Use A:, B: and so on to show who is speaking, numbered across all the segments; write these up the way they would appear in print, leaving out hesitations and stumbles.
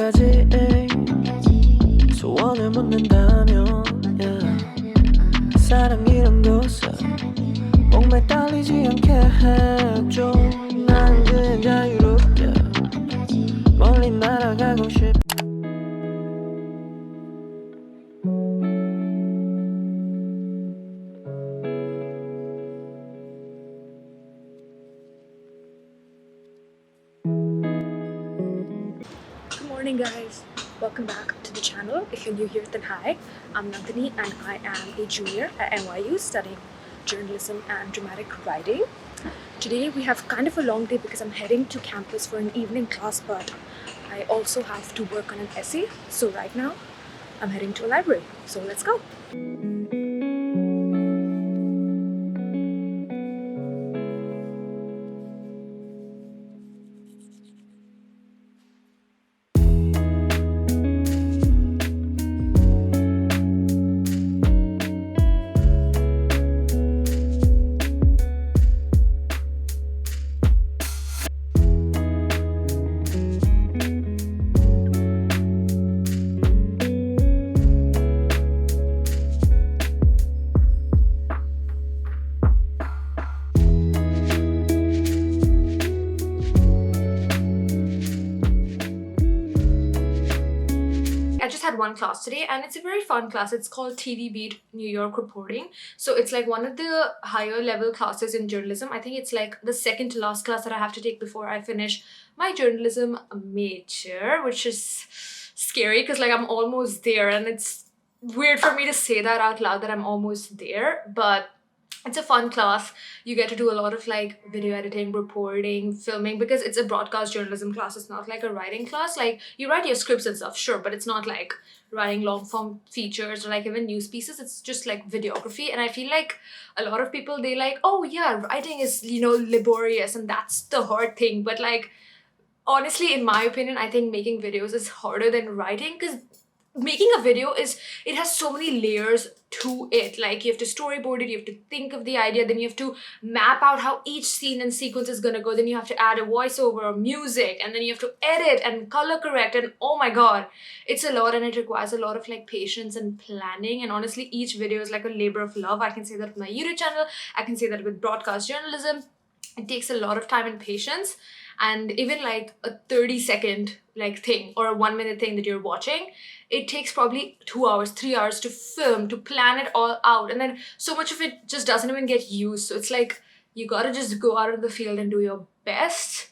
A: 가지 소원을 묻는다면 사랑이란 것을 목매 딸리지 않게 해줘 난 그냥 자유롭게 멀리 날아가고 싶어
B: Good morning guys, welcome back to the channel. If you're new here then hi, I'm Nandini and I am a junior at NYU studying journalism and dramatic writing. Today we have kind of a long day because I'm heading to campus for an evening class, but I also have to work on an essay. So right now I'm heading to a library, so let's go. I just had one class today and it's a very fun class. It's called TV Beat New York Reporting. So it's like one of the higher level classes in journalism. I think it's like the second to last class that I have to take before I finish my journalism major, which is scary because like I'm almost there and it's weird for me to say that out loud that I'm almost there, but it's a fun class. You get to do a lot of like video editing, reporting, filming, because it's a broadcast journalism class. It's not like a writing class. Like you write your scripts and stuff, sure, but it's not like writing long form features or like even news pieces. It's just like videography. And I feel like a lot of people, they like, oh yeah, writing is, you know, laborious and that's the hard thing. But like, honestly, in my opinion, I think making videos is harder than writing, because making a video it has so many layers to it. Like you have to storyboard it, you have to think of the idea, then you have to map out how each scene and sequence is gonna go, then you have to add a voiceover or music, and then you have to edit and color correct, and oh my god, it's a lot and it requires a lot of like patience and planning. And honestly, each video is like a labor of love. I can say that with my YouTube channel, I can say that with broadcast journalism. It takes a lot of time and patience. And even like a 30-second like thing or a 1-minute thing that you're watching, it takes probably 2 hours, 3 hours to film, to plan it all out, and then so much of it just doesn't even get used. So it's like you gotta just go out in the field and do your best.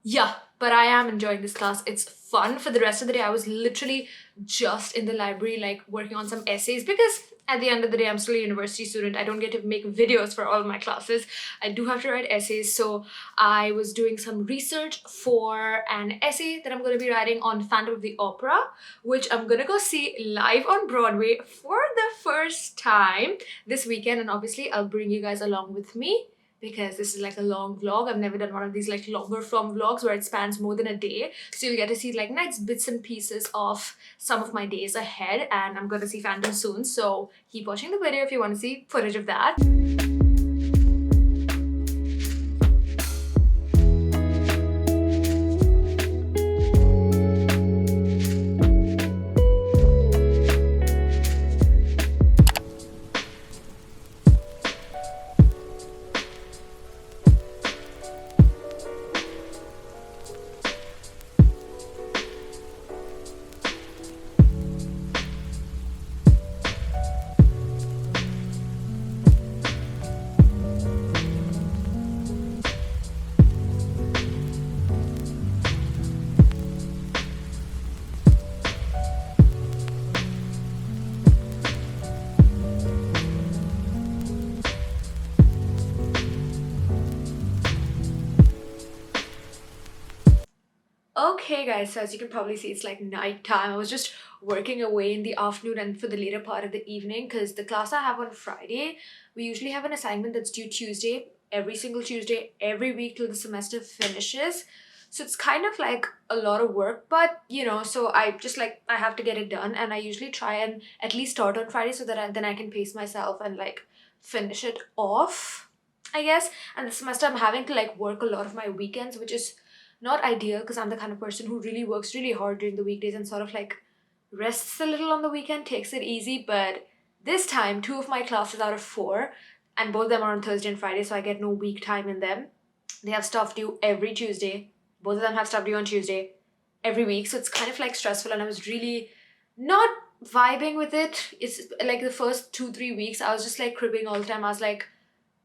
B: Yeah, but I am enjoying this class. It's fun. For the rest of the day, I was literally just in the library like working on some essays, because at the end of the day, I'm still a university student. I don't get to make videos for all my classes. I do have to write essays. So I was doing some research for an essay that I'm going to be writing on Phantom of the Opera, which I'm going to go see live on Broadway for the first time this weekend. And obviously, I'll bring you guys along with me, because this is like a long vlog. I've never done one of these like longer form vlogs where it spans more than a day. So you'll get to see like nice bits and pieces of some of my days ahead, and I'm gonna see Phantom soon. So keep watching the video if you want to see footage of that. Okay guys, so as you can probably see, it's like night time. I was just working away in the afternoon and for the later part of the evening, because the class I have on Friday, we usually have an assignment that's due Tuesday, every single Tuesday, every week till the semester finishes. So it's kind of like a lot of work, but you know, so I just like, I have to get it done, and I usually try and at least start on Friday so that then I can pace myself and like finish it off, I guess. And this semester I'm having to like work a lot of my weekends, which is not ideal because I'm the kind of person who really works really hard during the weekdays and sort of like rests a little on the weekend, takes it easy. But this time, 2 of my classes out of 4, and both of them are on Thursday and Friday, so I get no week time in them. They have stuff due every Tuesday. Both of them have stuff due on Tuesday every week, so it's kind of like stressful, and I was really not vibing with it. It's like the first 2-3 weeks I was just like cribbing all the time. I was like,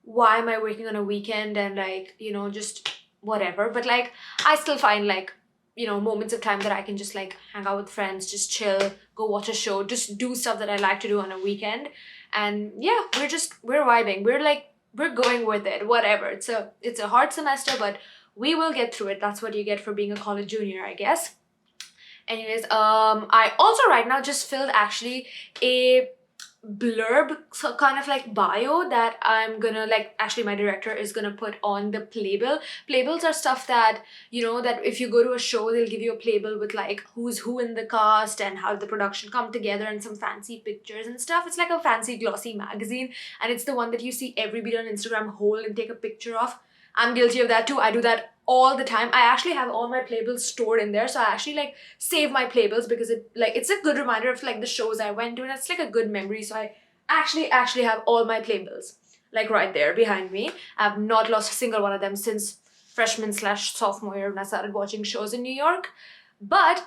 B: why am I working on a weekend, and like, just whatever. But like I still find like, moments of time that I can just like hang out with friends, just chill, go watch a show, just do stuff that I like to do on a weekend. And yeah, we're vibing, we're going with it, whatever. It's a hard semester, but we will get through it. That's what you get for being a college junior, I guess. Anyways, I also right now just filled actually a blurb, so kind of like bio, that I'm gonna like, actually my director is gonna put on the playbill. Playbills are stuff that, that if you go to a show, they'll give you a playbill with like who's who in the cast and how the production come together and some fancy pictures and stuff. It's like a fancy glossy magazine, and it's the one that you see everybody on Instagram hold and take a picture of. I'm guilty of that too. I do that all the time. I actually have all my playbills stored in there, so I actually like save my playbills because it's a good reminder of like the shows I went to, and it's like a good memory. So I actually have all my playbills like right there behind me. I've not lost a single one of them since freshman/sophomore year when I started watching shows in New York. But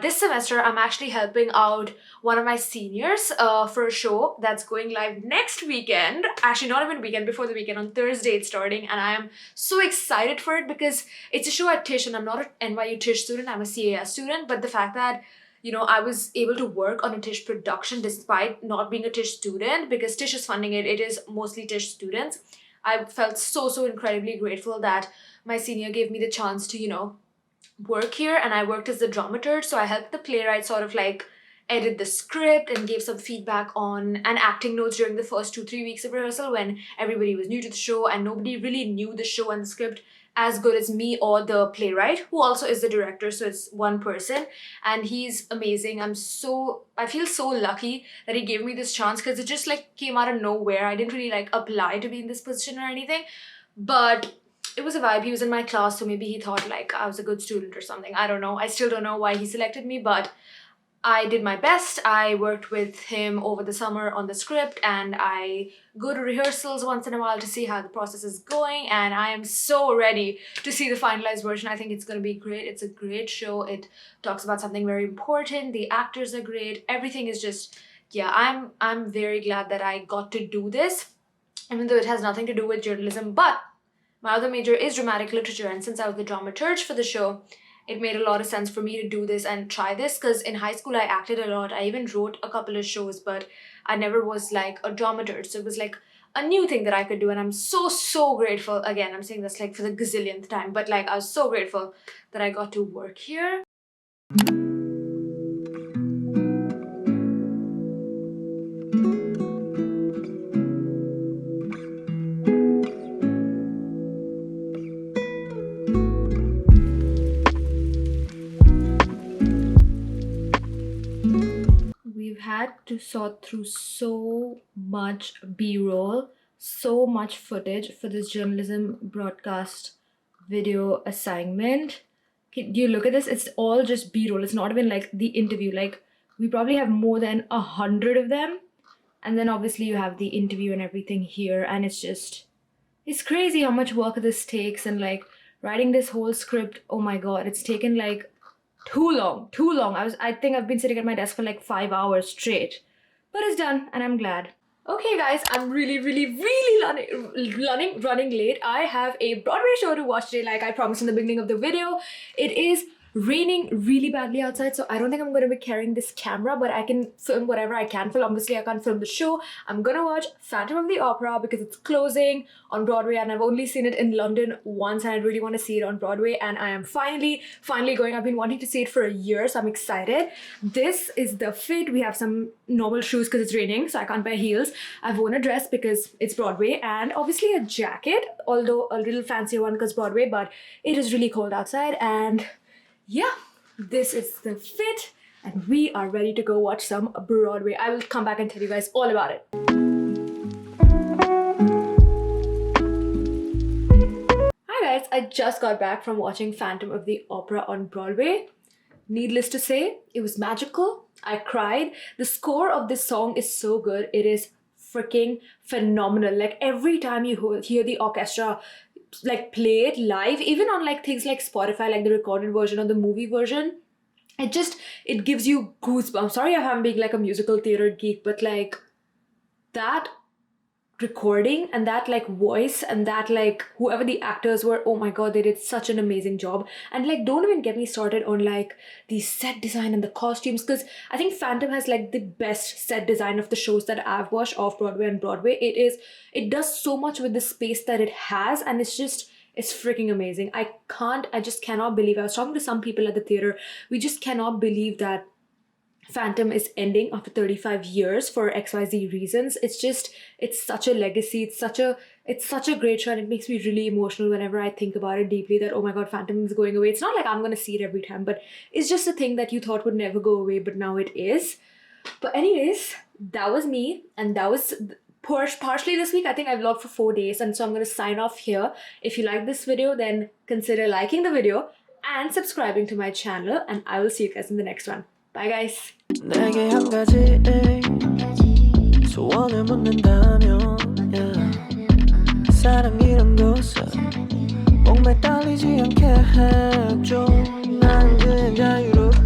B: this semester, I'm actually helping out one of my seniors for a show that's going live next weekend. Actually, not even weekend, before the weekend. On Thursday, it's starting. And I am so excited for it because it's a show at Tisch, and I'm not an NYU Tisch student. I'm a CAS student. But the fact that, I was able to work on a Tisch production despite not being a Tisch student, because Tisch is funding it. It is mostly Tisch students. I felt so incredibly grateful that my senior gave me the chance to, work here. And I worked as the dramaturge, so I helped the playwright sort of like edit the script and gave some feedback on and acting notes during the first 2-3 weeks of rehearsal when everybody was new to the show and nobody really knew the show and the script as good as me or the playwright, who also is the director. So it's one person, and he's amazing. I feel so lucky that he gave me this chance, because it just like came out of nowhere. I didn't really like apply to be in this position or anything, but it was a vibe. He was in my class, so maybe he thought like I was a good student or something. I don't know. I still don't know why he selected me, but I did my best. I worked with him over the summer on the script, and I go to rehearsals once in a while to see how the process is going, and I am so ready to see the finalized version. I think it's going to be great. It's a great show. It talks about something very important. The actors are great. Everything is just, yeah, I'm very glad that I got to do this, even though it has nothing to do with journalism. But my other major is dramatic literature, and since I was the dramaturge for the show, it made a lot of sense for me to do this and try this, because in high school I acted a lot. I even wrote a couple of shows, but I never was like a dramaturge. So it was like a new thing that I could do, and I'm so grateful. Again, I'm saying this like for the gazillionth time, but like I was so grateful that I got to work here. Had to sort through so much B-roll, so much footage for this journalism broadcast video assignment. Do you look at this? It's all just B-roll. It's not even like the interview. Like, we probably have more than 100 of them, and then obviously you have the interview and everything here, and it's crazy how much work this takes. And like writing this whole script, oh my god, it's taken like too long. I think I've been sitting at my desk for like 5 hours straight, but it's done and I'm glad. Okay guys, I'm really running late. I have a Broadway show to watch today, like I promised in the beginning of the video. It is raining really badly outside, so I don't think I'm going to be carrying this camera, but I can film whatever I can film. Obviously I can't film the show. I'm gonna watch Phantom of the Opera because it's closing on Broadway, and I've only seen it in London once, and I really want to see it on Broadway, and I am finally going. I've been wanting to see it for a year, so I'm excited. This is the fit. We have some normal shoes because it's raining, so I can't wear heels. I've worn a dress because it's Broadway, and obviously a jacket, although a little fancier one because Broadway, but it is really cold outside. And yeah, this is the fit, and we are ready to go watch some Broadway. I will come back and tell you guys all about it. Hi guys, I just got back from watching Phantom of the Opera on Broadway. Needless to say, it was magical. I cried. The score of this song is so good. It is freaking phenomenal. Like every time you hear the orchestra like play it live, even on like things like Spotify, like the recorded version or the movie version, it gives you goosebumps. Sorry if I'm being like a musical theater geek, but like that recording and that like voice and that like whoever the actors were, oh my god, they did such an amazing job. And like don't even get me started on like the set design and the costumes, because I think Phantom has like the best set design of the shows that I've watched off Broadway and Broadway. It does so much with the space that it has, and it's freaking amazing. I just cannot believe, I was talking to some people at the theater, we just cannot believe that Phantom is ending after 35 years for XYZ reasons. It's such a legacy. It's such a great show, and it makes me really emotional whenever I think about it deeply, that oh my god, Phantom is going away. It's not like I'm gonna see it every time, but it's just a thing that you thought would never go away, but now it is. But anyways, that was me, and that was partially this week. I think I vlogged for 4 days, and so I'm gonna sign off here. If you like this video, then consider liking the video and subscribing to my channel, and I will see you guys in the next one. Bye guys.
A: 내게 한 가지 소원을 묻는다면 yeah. 사랑이란 것에 목매달리지 않게 해줘 난 그냥 자유로워